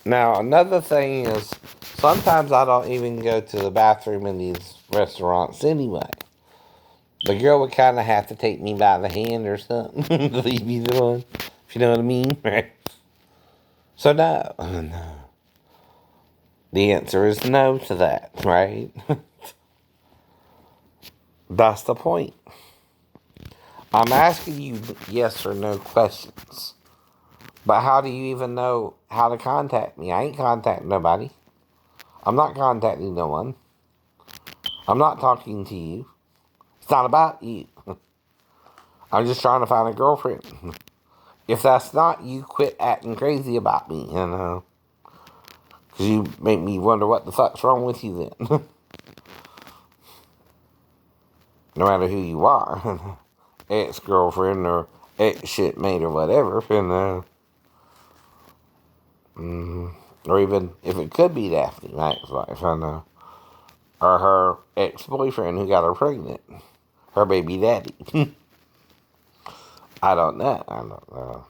Now, another thing is, sometimes I don't even go to the bathroom in these restaurants anyway. The girl would kind of have to take me by the hand or something to leave me alone, if you know what I mean. Right? So, no. No. The answer is no to that, right? That's the point. I'm asking you yes or no questions. But how do you even know how to contact me? I ain't contacting nobody. I'm not contacting no one. I'm not talking to you. It's not about you. I'm just trying to find a girlfriend. If that's not you, quit acting crazy about me, you know. Because you make me wonder what the fuck's wrong with you then. No matter who you are. Ex-girlfriend or ex-shitmate or whatever, you know. Or even if it could be Daphne, my ex-wife, I know. Or her ex-boyfriend who got her pregnant. Her baby daddy. I don't know. I don't know.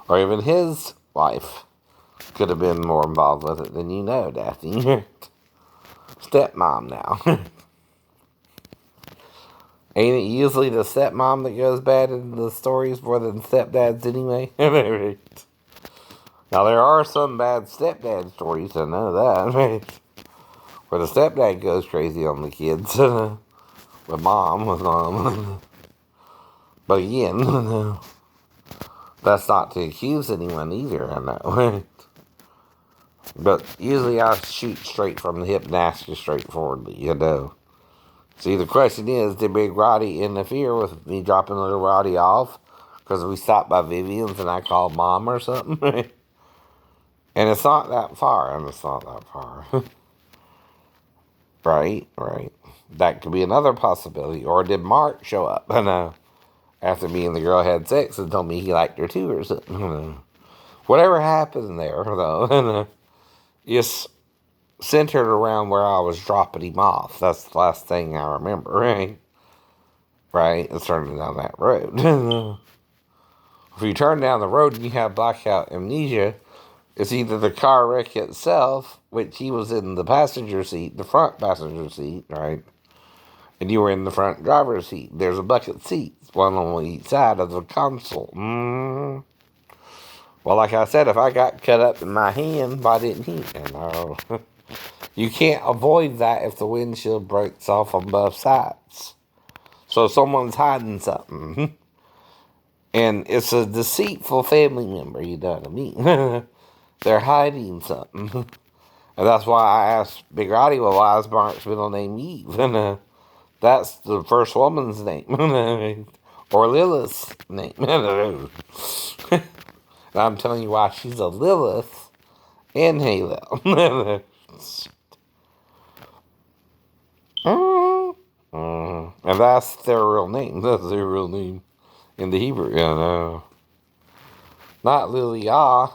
Or even his wife could have been more involved with it than you know, Daphne. Stepmom now. Ain't it usually the stepmom that goes bad in the stories more than stepdads anyway? Now, there are some bad stepdad stories, I know that, right? Where the stepdad goes crazy on the kids. With mom. But again, that's not to accuse anyone either, I know, right? But usually I shoot straight from the hip and ask you straightforwardly, you know. See, the question is, did Big Roddy interfere with me dropping little Roddy off? Because we stopped by Vivian's and I called mom or something? And it's not that far, and it's not that far. Right. That could be another possibility. Or did Mark show up? I know. After me and the girl had sex and told me he liked her too or something. Whatever happened there, though, it's centered around where I was dropping him off. That's the last thing I remember, right? Right? It's turning down that road. If you turn down the road and you have blackout amnesia, it's either the car wreck itself, which he was in the passenger seat, the front passenger seat, right? And you were in the front driver's seat. There's a bucket seat, one on each side of the console. Well, like I said, if I got cut up in my hand, why didn't he? You can't avoid that if the windshield breaks off on both sides. So someone's hiding something. And it's a deceitful family member, you know what I mean? They're hiding something. And that's why I asked Big Roddy, well, why is Mark's middle name Eve? And that's the first woman's name. Or Lilith's name. And I'm telling you why she's a Lilith in Halo. And that's their real name. That's their real name in the Hebrew. Not Lilia.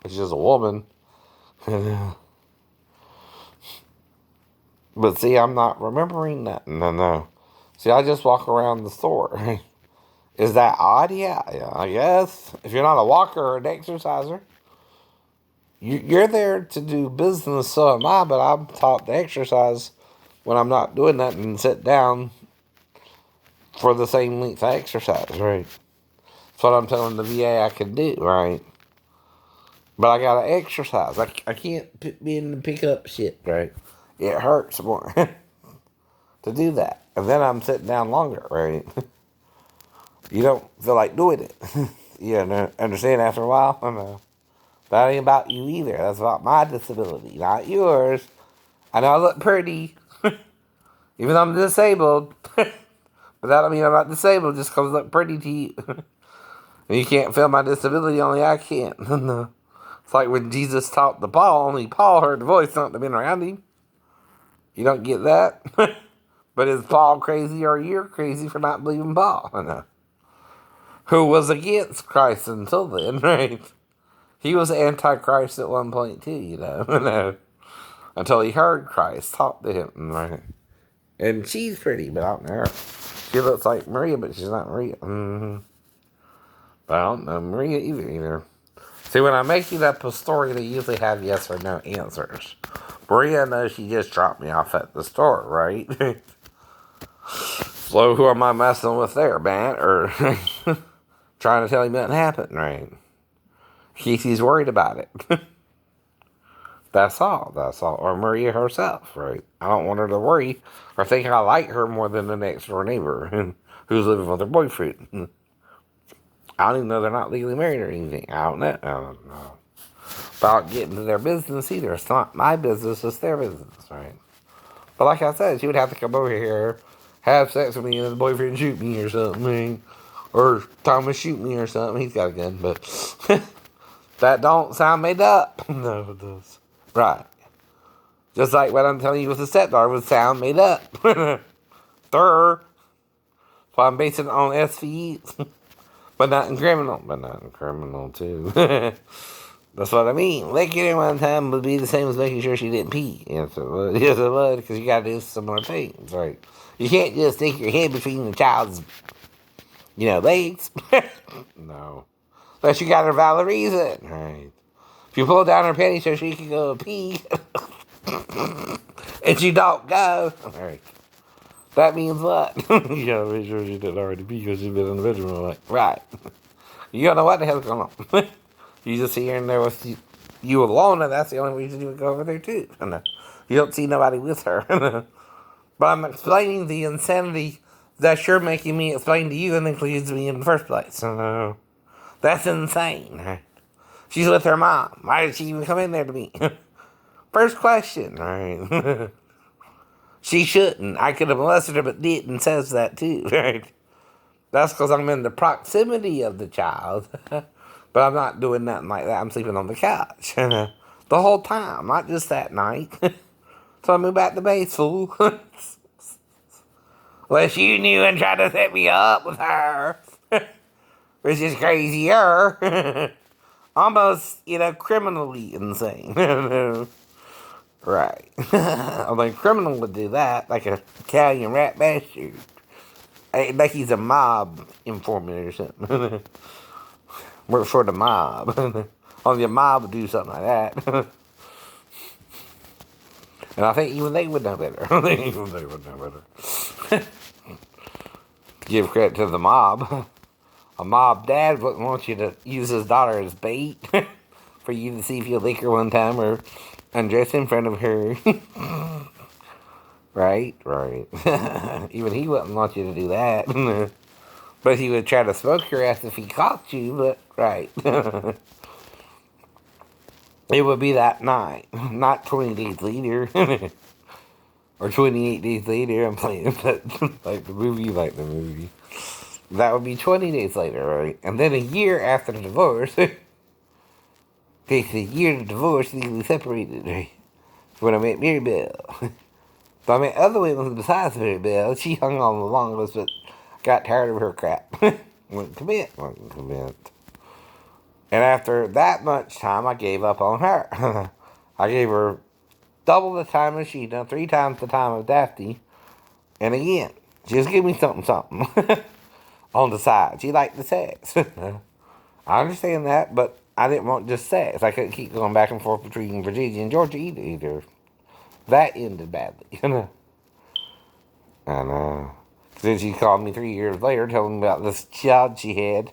It's just a woman. But see, I'm not remembering that. No. See, I just walk around the store. Is that odd? Yeah, I guess. If you're not a walker or an exerciser, you're there to do business, so am I, but I'm taught to exercise when I'm not doing nothing and sit down for the same length of exercise, right? That's what I'm telling the VA I can do, right? But I gotta exercise. I can't be in and pick up shit, right? It hurts more to do that. And then I'm sitting down longer, right? You don't feel like doing it. You understand after a while? I know. That ain't about you either. That's about my disability, not yours. I know I look pretty, even though I'm disabled. But that don't mean I'm not disabled just because I look pretty to you. And you can't feel my disability, only I can. It's like when Jesus talked to Paul, only Paul heard the voice, not the men around him. You don't get that? But is Paul crazy or you're crazy for not believing Paul? Who was against Christ until then, right? He was antichrist at one point too, until he heard Christ talk to him, right? And she's pretty, but I don't know her. She looks like Maria, but she's not Maria. But I don't know Maria either. See, when I'm making up a story, they usually have yes or no answers. Maria knows she just dropped me off at the store, right? So who am I messing with there, man? Or trying to tell him nothing happened, right? She's worried about it. That's all. That's all. Or Maria herself, right? I don't want her to worry or think I like her more than the next door neighbor who's living with her boyfriend. I don't even know they're not legally married or anything. I don't know about getting into their business either. It's not my business, it's their business, right? But like I said, she would have to come over here, have sex with me, and the boyfriend shoot me or something. Or Thomas shoot me or something. He's got a gun, but that don't sound made up. No, it does. Right. Just like what I'm telling you with the stepdaughter would sound made up. Third. So I'm basing it on SVEs. But not in criminal. But not in criminal, too. That's what I mean. Licking her one time would be the same as making sure she didn't pee. Yes, it would. Yes, it would. Because you got to do similar things, right? You can't just stick your head between the child's, legs. No. Unless you got a valid reason, right? If you pull down her panties so she can go pee, and she don't go, right? That means what? You gotta make sure she didn't already pee because she's been in the bedroom all night. Right. You don't know what the hell's going on. You just see her in there with you alone, and that's the only reason you would go over there, too. And you don't see nobody with her. But I'm explaining the insanity that you're making me explain to you and includes me in the first place. So, that's insane. Right? She's with her mom. Why did she even come in there to me? First question. Right? She shouldn't. I could have molested her, but didn't. Says that too. Right? That's because I'm in the proximity of the child. But I'm not doing nothing like that. I'm sleeping on the couch. The whole time. Not just that night. So I moved back to base, fool. Unless you knew and tried to set me up with her. Which is crazier. Almost, criminally insane. Right. I mean, criminal would do that, like a Italian rat bastard. Like he's a mob informant or something. Work for the mob. Only a mob would do something like that. And I think even they would know better. Even they would know better. Give credit to the mob. A mob dad wouldn't want you to use his daughter as bait for you to see if you'll lick her one time or undress in front of her. Right. Even he wouldn't want you to do that. But he would try to smoke your ass if he caught you, but right. It would be that night, not 20 days later. Or 28 days later, I'm playing like the movie. That would be 20 days later, right? And then a year after the divorce, takes a year to divorce, legally separated, right? When I met Mary Bell. So I met other women besides Mary Bell. She hung on the longest, but got tired of her crap. Wouldn't commit. And after that much time, I gave up on her. I gave her double the time of Sheena, 3 times the time of Daphne. And again, just give me something. On the side. She liked the sex. I understand that, but I didn't want just sex. I couldn't keep going back and forth between Virginia and Georgia either. That ended badly. And then she called me 3 years later telling me about this child she had.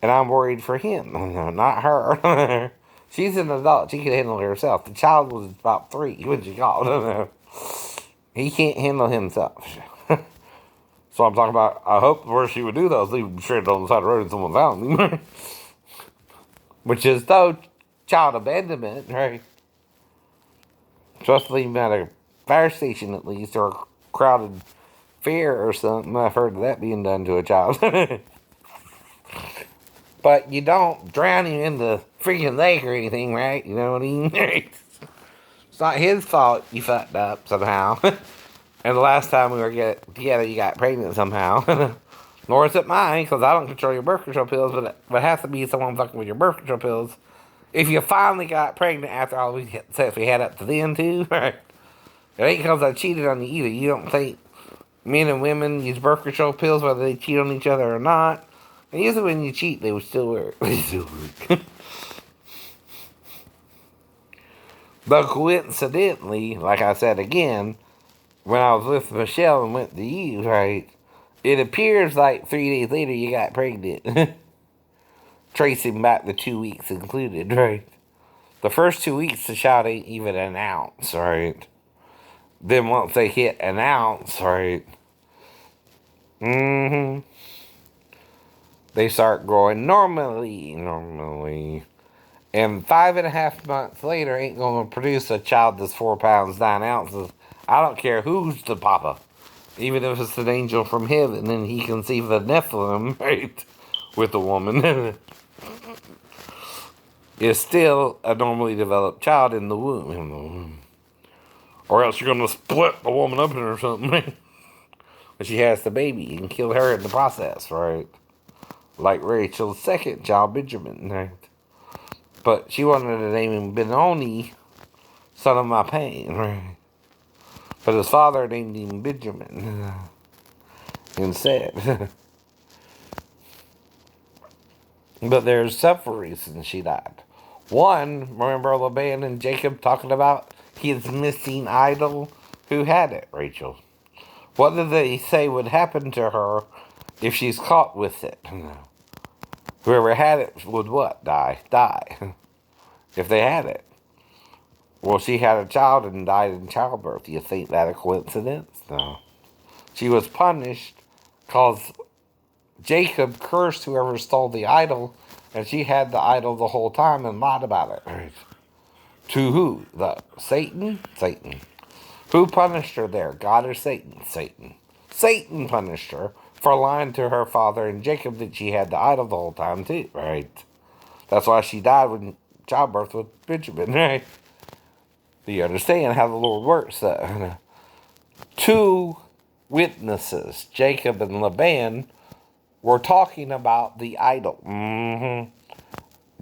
And I'm worried for him, not her. She's an adult. She can handle herself. The child was about 3 when she called. He can't handle himself. So I'm talking about, I hope where she would do that is leave him straight on the side of the road and someone found him. Which is, though, child abandonment, right? Supposed to leave him at a fire station at least, or a crowded fair or something. I've heard of that being done to a child. But you don't drown him in the freaking lake or anything, right? You know what I mean? It's not his fault you fucked up somehow. And the last time we were together, you got pregnant somehow. Nor is it mine, because I don't control your birth control pills, but it has to be someone fucking with your birth control pills. If you finally got pregnant after all the sex we had up to then, too, right? It ain't because I cheated on you either. You don't think men and women use birth control pills whether they cheat on each other or not. And usually when you cheat, they would still work. They still work. But coincidentally, like I said again, when I was with Michelle and went to you, right, it appears like 3 days later you got pregnant. Tracing back the 2 weeks included, right? The first 2 weeks the child ain't even an ounce, right? Then once they hit an ounce, right, they start growing normally. And 5.5 months later ain't gonna produce a child that's 4 pounds, 9 ounces. I don't care who's the papa. Even if it's an angel from heaven and he conceived the Nephilim, right, with a woman, is still a normally developed child in the womb. Or else you're gonna split the woman open or something, right? When she has the baby and kill her in the process, right? Like Rachel's second child, Benjamin, right? But she wanted to name him Benoni, son of my pain, right? But his father named him Benjamin instead. But there's several reasons she died. One, remember Laban and Jacob talking about his missing idol? Who had it, Rachel? What did they say would happen to her if she's caught with it? Whoever had it would what? Die. If they had it. Well, she had a child and died in childbirth. Do you think that a coincidence? No. She was punished because Jacob cursed whoever stole the idol, and she had the idol the whole time and lied about it. Right. To who? Satan? Satan. Who punished her there? God or Satan? Satan. Satan punished her for lying to her father and Jacob that she had the idol the whole time too, right? That's why she died when childbirth with Benjamin, right? Do you understand how the Lord works? Two witnesses, Jacob and Laban, were talking about the idol.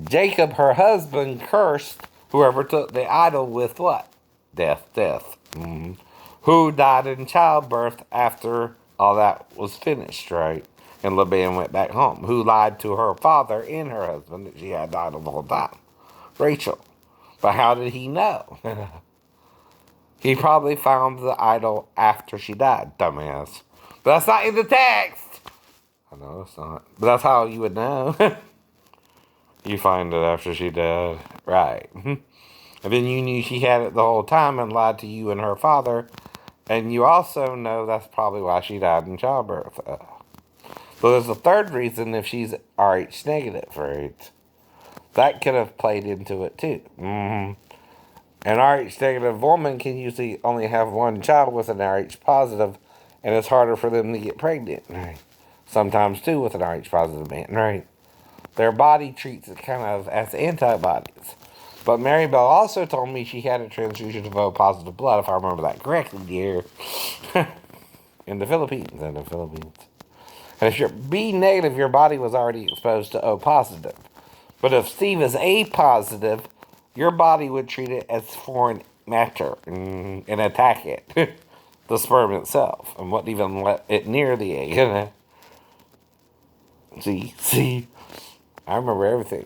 Jacob, her husband, cursed whoever took the idol with what? Death. Who died in childbirth after all that was finished, right? And Laban went back home. Who lied to her father and her husband that she had the idol the whole time? Rachel. But how did he know? He probably found the idol after she died, dumbass. But that's not in the text. I know it's not. But that's how you would know. You find it after she died. Right. And then you knew she had it the whole time and lied to you and her father. And you also know that's probably why she died in childbirth. But there's a third reason if she's Rh negative, right? That could have played into it too. An Rh negative woman can usually only have one child with an Rh positive, and it's harder for them to get pregnant, right? Sometimes too with an Rh positive man, right? Their body treats it kind of as antibodies. But Mary Bell also told me she had a transfusion of O positive blood, if I remember that correctly, dear. In the Philippines. And if you're B negative, your body was already exposed to O positive. But if Steve is A positive, your body would treat it as foreign matter and attack it, the sperm itself, and wouldn't even let it near the egg. See, I remember everything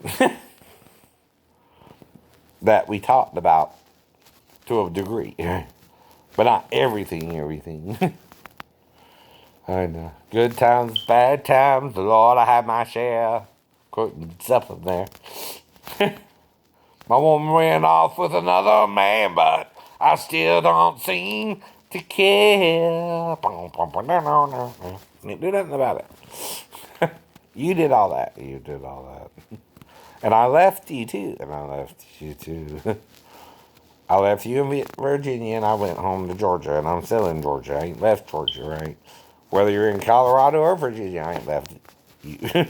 that we talked about to a degree, but not everything. I know. Good times, bad times, Lord, I have my share. Quoting something there. My woman ran off with another man, but I still don't seem to care. Didn't do nothing about it. You did all that. And I left you too. I left you in Virginia and I went home to Georgia, and I'm still in Georgia. I ain't left Georgia, right? Whether you're in Colorado or Virginia, I ain't left you.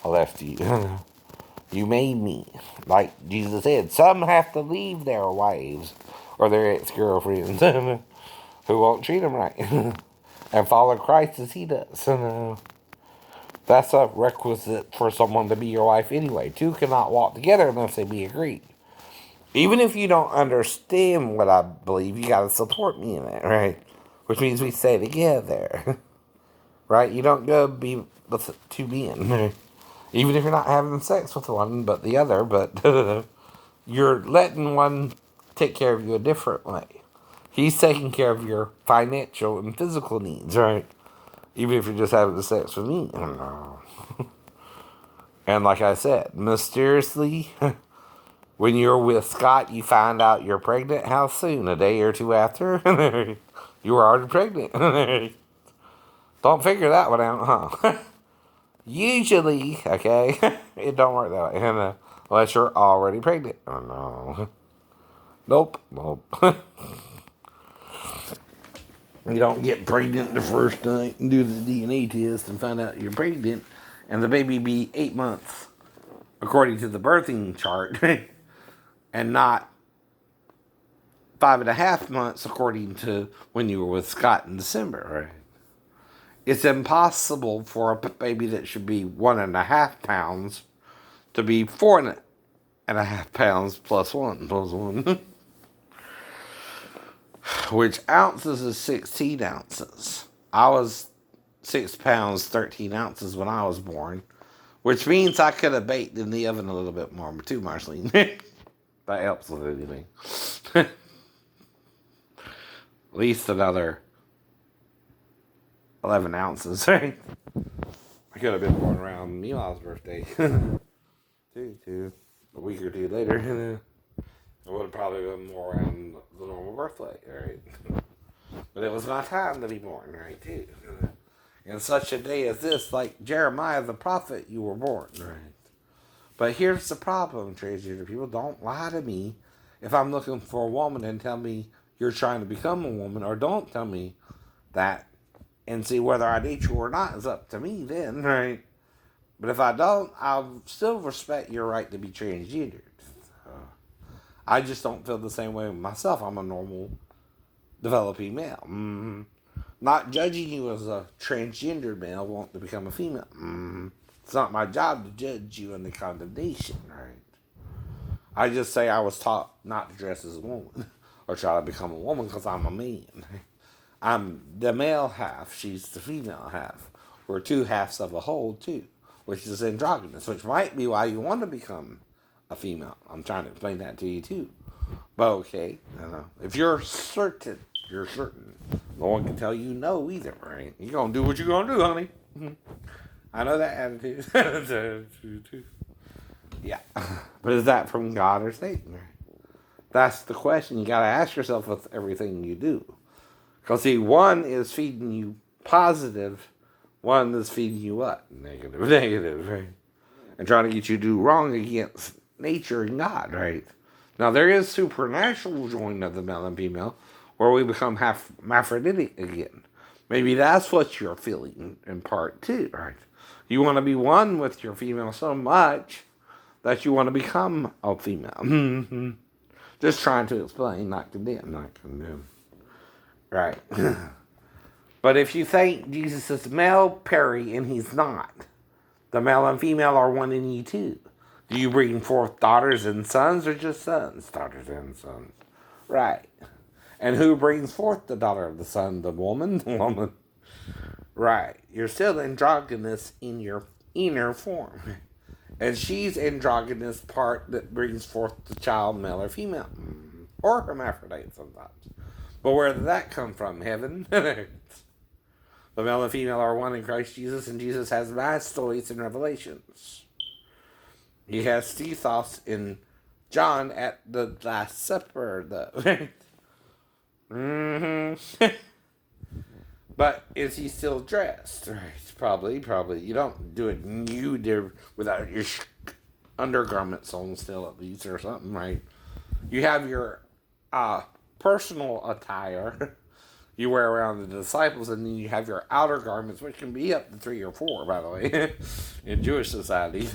I left you. You made me. Like Jesus said, some have to leave their wives or their ex-girlfriends who won't treat them right and follow Christ as he does. That's a requisite for someone to be your wife anyway. Two cannot walk together unless they be agreed. Even if you don't understand what I believe, you got to support me in it, right? Which means we stay together, right? You don't go be with two men, even if you're not having sex with one but the other, but you're letting one take care of you a different way. He's taking care of your financial and physical needs, right? Even if you're just having the sex with me. No. And like I said, mysteriously, when you're with Scott, you find out you're pregnant. How soon? A day or two after? You were already pregnant. Don't figure that one out, huh? Usually, okay, it don't work that way. Unless you're already pregnant. Oh, no. Nope. You don't get pregnant the first night and do the DNA test and find out you're pregnant and the baby be 8 months, according to the birthing chart, and not 5.5 months, according to when you were with Scott in December, right? It's impossible for a baby that should be 1.5 pounds to be 4.5 pounds plus one. Which ounces is 16 ounces. I was 6 pounds, 13 ounces when I was born, which means I could have baked in the oven a little bit more, too, Marceline. That helps with anything. At least another 11 ounces, right? I could have been born around Mila's birthday. too. A week or two later. It would have probably been more around the normal birth weight, right? But it was my time to be born, right, too. In such a day as this, like Jeremiah the prophet, you were born, right? But here's the problem, transgender people. Don't lie to me if I'm looking for a woman and tell me you're trying to become a woman, or don't tell me that and see whether I date you or not is up to me then, right? But if I don't, I'll still respect your right to be transgendered. I just don't feel the same way with myself. I'm a normal, developing male. Not judging you as a transgendered male wanting to become a female. It's not my job to judge you in the condemnation, right? I just say I was taught not to dress as a woman or try to become a woman because I'm a man. I'm the male half. She's the female half. We're two halves of a whole, too, which is androgynous, which might be why you want to become a female. I'm trying to explain that to you too. But okay, I know. If you're certain, you're certain. No one can tell you no either, right? You're going to do what you're going to do, honey. I know that attitude. Yeah. But is that from God or Satan? That's the question you got to ask yourself with everything you do. Because see, one is feeding you positive, one is feeding you what? Negative, right? And trying to get you to do wrong against nature and God, right? Now, there is supernatural joining of the male and female where we become half hermaphroditic again. Maybe that's what you're feeling in part too, right? You want to be one with your female so much that you want to become a female. Just trying to explain, not condemn. Right. But if you think Jesus is male, Perry, and he's not, the male and female are one in you too. Do you bring forth daughters and sons, or just sons? Daughters and sons. Right. And who brings forth the daughter of the son? The woman? The woman. Right. You're still androgynous in your inner form. And she's androgynous part that brings forth the child, male or female. Or hermaphrodite sometimes. But where did that come from? Heaven? The male and female are one in Christ Jesus, and Jesus has mastoids in Revelations. He has Stethos in John at the Last Supper, though. But is he still dressed? Right, probably. You don't do it nude without your undergarments on still, at least, or something, right? You have your personal attire you wear around the disciples, and then you have your outer garments, which can be up to 3 or 4, by the way, in Jewish society.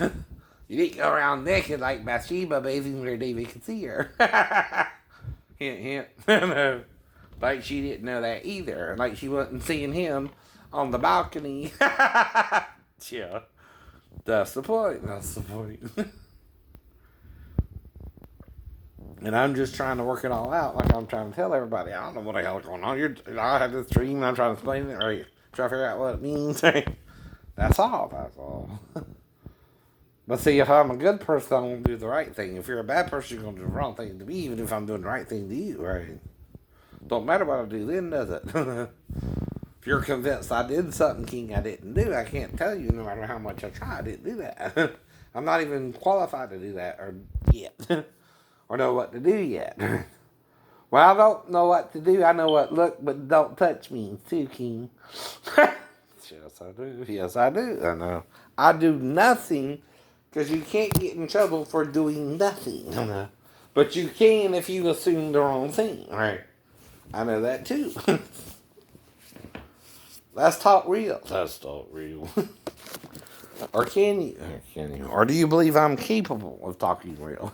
You didn't go around naked like Bathsheba bathing where David could see her. Hint, hint. Like she didn't know that either. Like she wasn't seeing him on the balcony. Yeah. That's the point. And I'm just trying to work it all out, like I'm trying to tell everybody. I don't know what the hell's going on. I had this dream, and I'm trying to explain it, right? Try to figure out what it means. That's all. But see, if I'm a good person, I'm going to do the right thing. If you're a bad person, you're going to do the wrong thing to me, even if I'm doing the right thing to you, right? Don't matter what I do then, does it? If you're convinced I did something, King, I didn't do, I can't tell you no matter how much I try, I didn't do that. I'm not even qualified to do that or yet. Or know what to do yet. Well, I don't know what to do. I know what look, but don't touch me too, King. Yes, I do. Yes, I do. I know. I do nothing because you can't get in trouble for doing nothing. I know. But you can if you assume the wrong thing. Right. I know that too. Let's talk real. Let's talk real. Or can you? Or can you? Or do you believe I'm capable of talking real?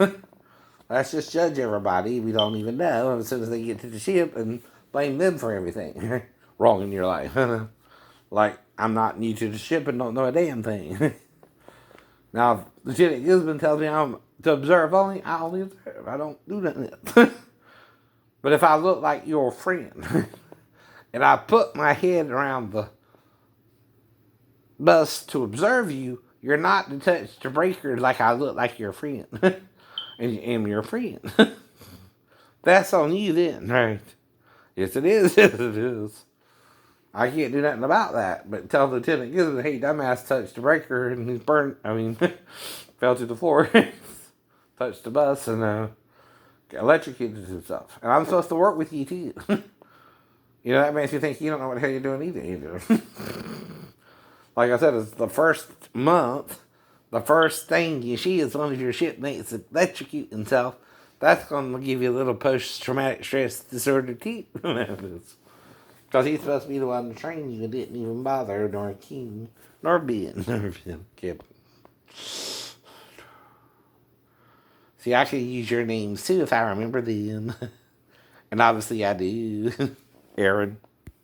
Let's just judge everybody we don't even know as soon as they get to the ship and blame them for everything wrong in your life. Like, I'm not new to the ship and don't know a damn thing. Now, if Lieutenant Gisborne tells me I'm to observe only, I only observe. I don't do nothing else. But if I look like your friend and I put my head around the bus to observe you, you're not to touch the breaker like I look like your friend. And am your friend. That's on you then, right? Yes, it is. Yes, it is. I can't do nothing about that, but tell the Lieutenant Gisborne, hey, dumbass touched the breaker and he's burned, fell to the floor, touched the bus and electrocuted himself. And I'm supposed to work with you too. That makes me think you don't know what the hell you're doing either. Like I said, it's the first month, the first thing you see is one of your shipmates electrocute himself. That's going to give you a little post-traumatic stress disorder too. Because he's supposed to be the one to train you and didn't even bother, nor King, nor Ben, nor Ben Kip. See, I could use your names too if I remember them. And obviously I do. Aaron.